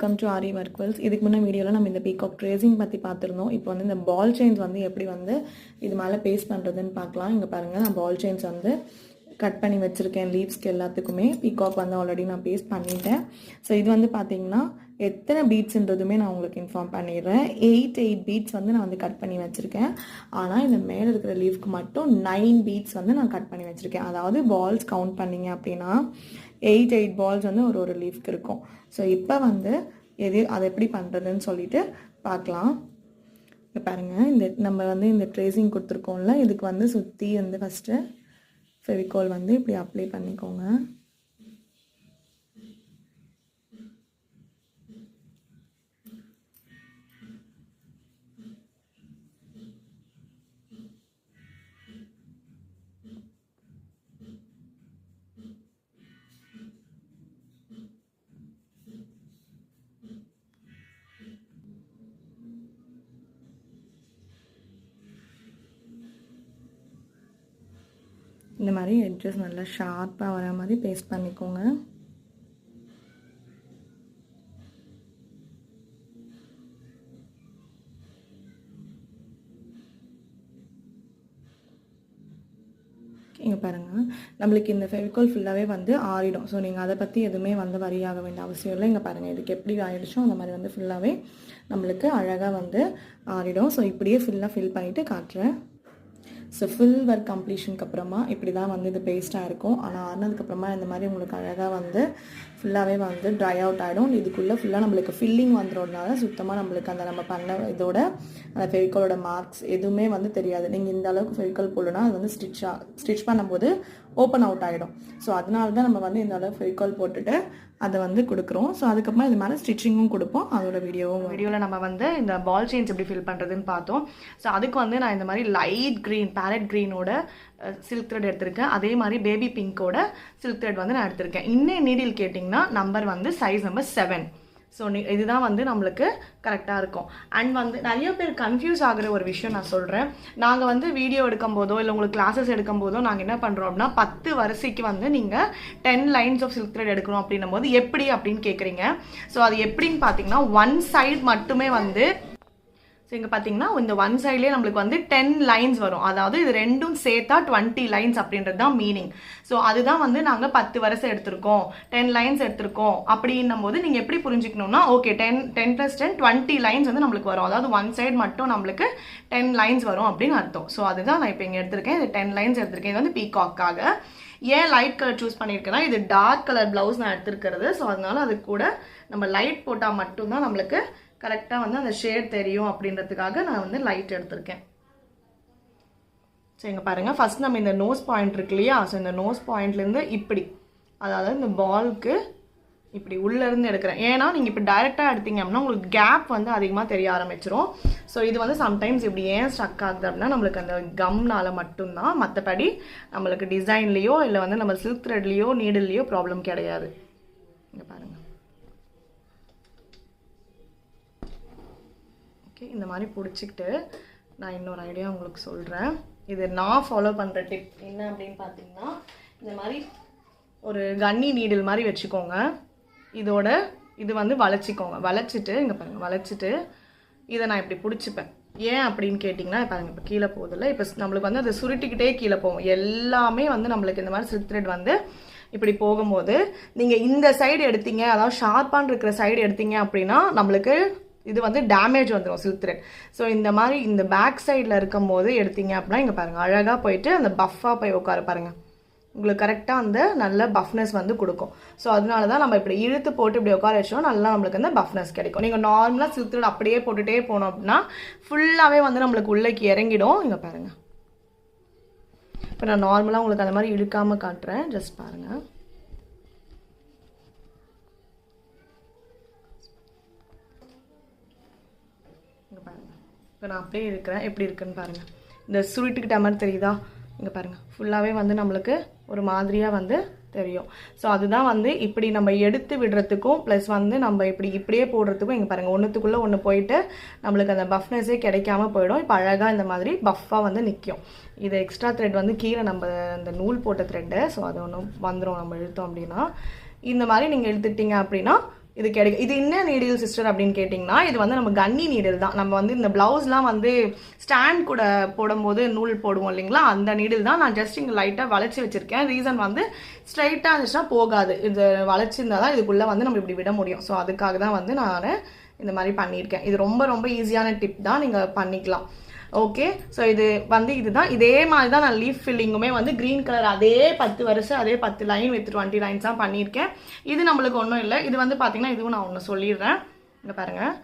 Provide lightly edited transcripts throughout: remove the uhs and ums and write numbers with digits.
Welcome to aari work Wells. இதுக்கு முன்னே வீடியோவில் நம்ம இந்த பீகாக் ட்ரேசிங் பற்றி பார்த்துருந்தோம். இப்போ வந்து இந்த பால் செயின்ஸ் வந்து எப்படி வந்து இது மேலே பேஸ்ட் பண்ணுறதுன்னு பார்க்கலாம். இங்கே பாருங்கள், நான் பால் செயின்ஸ் வந்து கட் பண்ணி வச்சுருக்கேன் லீவ்ஸ்க்கு எல்லாத்துக்குமே. பீகாக் வந்து ஆல்ரெடி நான் பேஸ்ட் பண்ணிட்டேன். ஸோ இது வந்து பார்த்தீங்கன்னா எத்தனை பீட்ஸ்ன்றதுமே நான் உங்களுக்கு இன்ஃபார்ம் பண்ணிடுறேன். 8 பீட்ஸ் வந்து நான் வந்து கட் பண்ணி வச்சுருக்கேன். ஆனால் இந்த மேலே இருக்கிற லீவ்க்கு மட்டும் 9 பீட்ஸ் வந்து நான் கட் பண்ணி வச்சுருக்கேன். அதாவது பால்ஸ் கவுண்ட் பண்ணிங்க அப்படின்னா 8 பால்ஸ் வந்து ஒரு லீஃப்க்கு இருக்கும். ஸோ இப்போ வந்து அதை எப்படி பண்ணுறதுன்னு சொல்லிட்டு பார்க்கலாம். இப்போ பாருங்கள், நம்ம வந்து இந்த ட்ரேசிங் கொடுத்துருக்கோம்ல, இதுக்கு வந்து சுற்றி வந்து ஃபஸ்ட்டு ஃபெவிகால் வந்து இப்படி அப்ளை பண்ணிக்கோங்க. இந்த மாதிரி எட்ஜஸ் நல்லா ஷார்ப்பாக வர மாதிரி பேஸ்ட் பண்ணிக்கோங்க. இங்கே பாருங்கள், நம்மளுக்கு இந்த ஃபெவிகால் ஃபுல்லாகவே வந்து ஆறிடும். ஸோ நீங்கள் அதை பற்றி எதுவுமே வந்து வரியாக வேண்டிய அவசியம் இல்லை. இங்கே பாருங்கள், இதுக்கு எப்படி ஆகிடுச்சோ அந்த மாதிரி வந்து ஃபுல்லாகவே நம்மளுக்கு அழகாக வந்து ஆறிடும். ஸோ இப்படியே ஃபுல்லாக ஃபில் பண்ணிவிட்டு காட்டுறேன். ஸோ ஃபுல் ஒர்க் கம்ப்ளீஷனுக்கு அப்புறமா இப்படி தான் வந்து இது பேஸ்ட்டாக இருக்கும். ஆனால் ஆறினதுக்கப்புறமா இந்த மாதிரி உங்களுக்கு அழகாக வந்து ஃபுல்லாகவே வந்து ட்ரை அவுட் ஆகிடும். இதுக்குள்ளே ஃபுல்லாக நம்மளுக்கு ஃபில்லிங் வந்துடுறதுனால சுத்தமாக நம்மளுக்கு அந்த நம்ம பண்ண இதோட அந்த ஃபெவிகாலோட மார்க்ஸ் எதுவுமே வந்து தெரியாது. நீங்கள் இந்த அளவுக்கு ஃபெவிகால் போடணும்னா அது வந்து ஸ்டிச் பண்ணும்போது ஓப்பன் அவுட் ஆகிடும். ஸோ அதனால தான் நம்ம வந்து இந்த அளவுக்கு ஃபெவிகால் போட்டுட்டு அதை வந்து கொடுக்குறோம். ஸோ அதுக்கப்புறமா இது மேலே ஸ்டிச்சிங்கும் கொடுப்போம். அதோட வீடியோவில் நம்ம வந்து இந்த பால் செயின்ஸ் எப்படி ஃபில் பண்ணுறதுன்னு பார்த்தோம். ஸோ அதுக்கு வந்து நான் இந்த மாதிரி லைட் க்ரீன் பேரட் க்ரீனோட சில்க் த்ரெட் எடுத்திருக்கேன். அதே மாதிரி பேபி பிங்கோட சில்க் த்ரெட் வந்து நான் எடுத்திருக்கேன். இன்னும் நீடில் கேட்டிங்கன்னா நம்பர் வந்து சைஸ் நம்பர் 7. ஸோ இதுதான் வந்து நம்மளுக்கு கரெக்டாக இருக்கும். அண்ட் வந்து நிறைய பேர் கன்ஃபியூஸ் ஆகிற ஒரு விஷயம் நான் சொல்கிறேன். நாங்கள் வந்து வீடியோ எடுக்கும் போதோ இல்லை உங்களுக்கு கிளாஸஸ் எடுக்கும் போதோ நாங்கள் என்ன பண்ணுறோம் அப்படின்னா 10 வரிசைக்கு வந்து நீங்கள் 10 லைன்ஸ் ஆஃப் சில்க் த்ரெட் எடுக்கணும் அப்படின்னும் போது எப்படி அப்படின்னு கேட்குறீங்க. ஸோ அது எப்படின்னு பார்த்தீங்கன்னா ஒன் சைடு மட்டுமே வந்து இங்கே பார்த்தீங்கன்னா இந்த ஒன் சைட்லேயே நம்மளுக்கு வந்து 10 லைன்ஸ் வரும். அதாவது இது ரெண்டும் சேர்த்தா 20 லைன்ஸ் அப்படின்றது தான் மீனிங். ஸோ அதுதான் வந்து நாங்கள் 10 வரிசை எடுத்திருக்கோம், 10 லைன்ஸ் எடுத்திருக்கோம் அப்படின்னும் போது நீங்கள் எப்படி புரிஞ்சுக்கணும்னா, ஓகே 10 + 10 20 லைன்ஸ் வந்து நம்மளுக்கு வரும். அதாவது ஒன் சைடு மட்டும் நம்மளுக்கு 10 லைன்ஸ் வரும் அப்படின்னு அர்த்தம். ஸோ அதுதான் நான் இப்போ இங்கே எடுத்திருக்கேன். இது 10 லைன்ஸ் எடுத்திருக்கேன். இது வந்து பீகாக்காக. ஏன் லைட் கலர் சூஸ் பண்ணியிருக்கேன்னா, இது டார்க் கலர் ப்ளவுஸ் நான் எடுத்துருக்கிறது. ஸோ அதனால அது கூட நம்ம லைட் போட்டால் மட்டும்தான் நம்மளுக்கு கரெக்டாக வந்து அந்த ஷேட் தெரியும் அப்படின்றதுக்காக நான் வந்து லைட் எடுத்திருக்கேன். ஸோ இங்கே பாருங்கள், ஃபர்ஸ்ட் நம்ம இந்த நோஸ் பாயிண்ட் இருக்கு இல்லையா, ஸோ இந்த நோஸ் பாயிண்ட்லேருந்து இப்படி, அதாவது இந்த பால்க்கு இப்படி உள்ளேருந்து எடுக்கிறேன். ஏன்னா நீங்கள் இப்போ டைரெக்டாக எடுத்தீங்க அப்படின்னா உங்களுக்கு கேப் வந்து அதிகமாக தெரிய ஆரம்பிச்சிடும். ஸோ இது வந்து சம்டைம்ஸ் இப்படி ஏன் ஸ்டக் ஆகுது அப்படின்னா நம்மளுக்கு அந்த கம்னால மட்டும்தான். மற்றபடி நம்மளுக்கு டிசைன்லேயோ இல்லை வந்து நம்ம சில்க் த்ரெட்லேயோ நீடில்லையோ ப்ராப்ளம் கிடையாது. இங்கே பாருங்கள், இந்த மாதிரி பிடிச்சிக்கிட்டு நான் இன்னொரு ஐடியா உங்களுக்கு சொல்கிறேன். இது நான் ஃபாலோ பண்ணுற டிப் என்ன அப்படின்னு பார்த்தீங்கன்னா, இந்த மாதிரி ஒரு கன்னி நீடில் மாதிரி வச்சுக்கோங்க. இதோட இது வந்து வளைச்சிக்கோங்க. வளைச்சிட்டு இங்கே பாருங்கள், வளைச்சிட்டு இதை நான் இப்படி பிடிச்சிப்பேன். ஏன் அப்படின்னு கேட்டிங்கன்னா, பாருங்கள் இப்போ கீழே போகுதில்ல, இப்போ நம்மளுக்கு வந்து அதை சுருட்டிக்கிட்டே கீழே போகும். எல்லாமே வந்து நம்மளுக்கு இந்த மாதிரி சில்க் த்ரெட் வந்து இப்படி போகும்போது நீங்கள் இந்த சைடு எடுத்தீங்க, அதாவது ஷார்ப்பான இருக்கிற சைடு எடுத்தீங்க அப்படின்னா நம்மளுக்கு இது வந்து டேமேஜ் வந்துடும் சில்க் த்ரெட். ஸோ இந்த மாதிரி இந்த பேக் சைடில் இருக்கும் போது எடுத்தீங்க அப்படின்னா இங்கே பாருங்கள் அழகாக போயிட்டு அந்த பஃப்பாக போய் உட்கார பாருங்கள், உங்களுக்கு கரெக்டாக அந்த நல்ல பஃப்னஸ் வந்து கொடுக்கும். ஸோ அதனால தான் நம்ம இப்படி இழுத்து போட்டு இப்படி உட்கார வச்சோம், நல்லா நம்மளுக்கு அந்த பஃப்னஸ் கிடைக்கும். நீங்கள் நார்மலாக சில்க் த்ரெட் அப்படியே போட்டுகிட்டே போனோம் அப்படின்னா ஃபுல்லாகவே வந்து நம்மளுக்கு உள்ளேக்கு இறங்கிடும். இங்கே பாருங்கள், இப்போ நான் நார்மலாக உங்களுக்கு அந்த மாதிரி இழுக்காமல் காட்டுறேன், ஜஸ்ட் பாருங்கள். இப்போ நான் அப்படியே இருக்கிறேன், எப்படி இருக்குன்னு பாருங்கள். இந்த சுருட்டுக்கிட்ட மாதிரி தெரியுதா? இங்கே பாருங்கள், ஃபுல்லாகவே வந்து நம்மளுக்கு ஒரு மாதிரியாக வந்து தெரியும். ஸோ அதுதான் வந்து இப்படி நம்ம எடுத்து விடுறதுக்கும் ப்ளஸ் வந்து நம்ம இப்படியே போடுறதுக்கும் இங்கே பாருங்கள், ஒன்றுத்துக்குள்ளே ஒன்று போயிட்டு நம்மளுக்கு அந்த பஃப்னஸே கிடைக்காம போயிடும். இப்போ அழகாக இந்த மாதிரி பஃப்பாக வந்து நிற்கும். இது எக்ஸ்ட்ரா த்ரெட் வந்து கீழே நம்ம அந்த நூல் போட்ட த்ரெட்டு, ஸோ அது ஒன்று வந்துடும் நம்ம இழுத்தோம் அப்படின்னா. இந்த மாதிரி நீங்கள் இழுத்துட்டிங்க அப்படின்னா இது கிடைக்கும். இது என்ன நீடில் சிஸ்டர் அப்படின்னு கேட்டிங்கன்னா, இது வந்து நம்ம கன்னி நீடில் தான். நம்ம வந்து இந்த ப்ளவுஸ்லாம் வந்து ஸ்டாண்ட் கூட போடும்போது நூல் போடுவோம் இல்லைங்களா, அந்த நீடில் தான். நான் ஜஸ்ட் இங்கே லைட்டாக வளைச்சி வச்சுருக்கேன். ரீசன் வந்து ஸ்ட்ரைட்டாக இருந்துச்சுன்னா போகாது, இது வளைச்சிருந்தா தான் இதுக்குள்ளே வந்து நம்ம இப்படி விட முடியும். ஸோ அதுக்காக தான் வந்து நான் இந்த மாதிரி பண்ணியிருக்கேன். இது ரொம்ப ரொம்ப ஈஸியான டிப் தான், நீங்கள் பண்ணிக்கலாம். ஓகே, ஸோ இது வந்து இதுதான். இதே மாதிரி தான் நான் லீஃப் ஃபில்லிங்குமே வந்து க்ரீன் கலர் அதே 10 வருஷம் அதே 10 லைன் வித் 20 லைன்ஸ் தான் பண்ணியிருக்கேன். இது நம்மளுக்கு ஒன்றும் இல்லை. இது வந்து பார்த்தீங்கன்னா இதுவும் நான் ஒன்று சொல்லிடுறேன். இங்கே பாருங்கள்,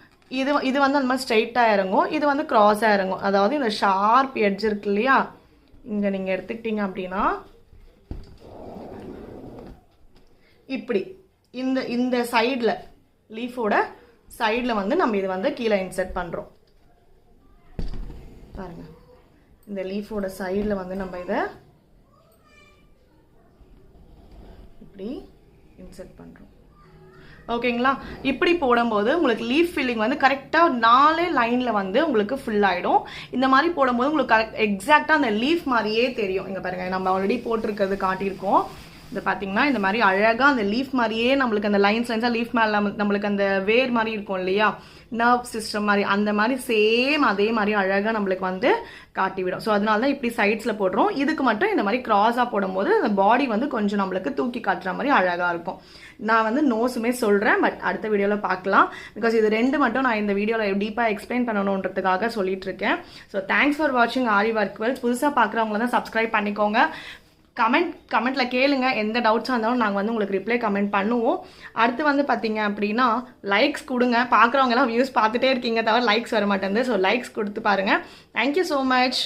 இது வந்து அந்த மாதிரி ஸ்ட்ரைட்டாக இறங்கும், இது வந்து க்ராஸாக இறங்கும். அதாவது இந்த ஷார்ப் எட்ஜ் இருக்கு இல்லையா, இங்கே நீங்கள் எடுத்துக்கிட்டீங்க அப்படின்னா இப்படி இந்த சைடில் லீஃபோட சைடில் வந்து நம்ம இது வந்து கீழே இன்சர்ட் பண்ணுறோம். பாருங்க, இந்த லீஃபோட சைடில் வந்து நம்ம இதை இப்படி இன்சர்ட் பண்ணுறோம். ஓகேங்களா? இப்படி போடும்போது உங்களுக்கு லீஃப் ஃபில்லிங் வந்து கரெக்டாக 4 லைனில் வந்து உங்களுக்கு ஃபுல் ஆகிடும். இந்த மாதிரி போடும்போது உங்களுக்கு எக்ஸாக்டாக அந்த லீஃப் மாதிரியே தெரியும். இங்கே பாருங்கள், நம்ம ஆல்ரெடி போட்டிருக்கிறது காட்டியிருக்கோம். இது பார்த்தீங்கன்னா இந்த மாதிரி அழகாக அந்த லீஃப் மாதிரியே நம்மளுக்கு அந்த லைன்ஸாக லீஃப் மேலே நம்மளுக்கு அந்த வேர் மாதிரி இருக்கும் இல்லையா, நர்வ் சிஸ்டம் மாதிரி, அந்த மாதிரி சேம் அதே மாதிரி அழகாக நம்மளுக்கு வந்து காட்டிவிடும். ஸோ அதனால தான் இப்படி சைட்ஸில் போடுறோம். இதுக்கு மட்டும் இந்த மாதிரி க்ராஸாக போடும்போது அந்த பாடி வந்து கொஞ்சம் நம்மளுக்கு தூக்கி காட்டுற மாதிரி அழகாக இருக்கும். நான் வந்து நோஸுமே சொல்கிறேன், பட் அடுத்த வீடியோவில் பார்க்கலாம். பிகாஸ் இது 2 மட்டும் நான் இந்த வீடியோவில் டீப்பாக எக்ஸ்பிளைன் பண்ணணுன்றதுக்காக சொல்லிட்டு இருக்கேன். ஸோ தேங்க்ஸ் ஃபார் வாட்சிங் ஆரி ஒர்க் வெல்ஸ். புதுசாக பார்க்குறவங்கள தான் சப்ஸ்கிரைப் பண்ணிக்கோங்க. கமெண்ட்ல கேளுங்க, எந்த டவுட்ஸாக இருந்தாலும் நாங்கள் வந்து உங்களுக்கு ரிப்ளை கமெண்ட் பண்ணுவோம். அடுத்து வந்து பார்த்தீங்க அப்படின்னா லைக்ஸ் கொடுங்க. பார்க்குறவங்க எல்லாம் வியூஸ் பார்த்துட்டே இருக்கீங்க, தவிர லைக்ஸ் வர மாட்டேங்குது. ஸோ லைக்ஸ் கொடுத்து பாருங்கள். Thank you so much.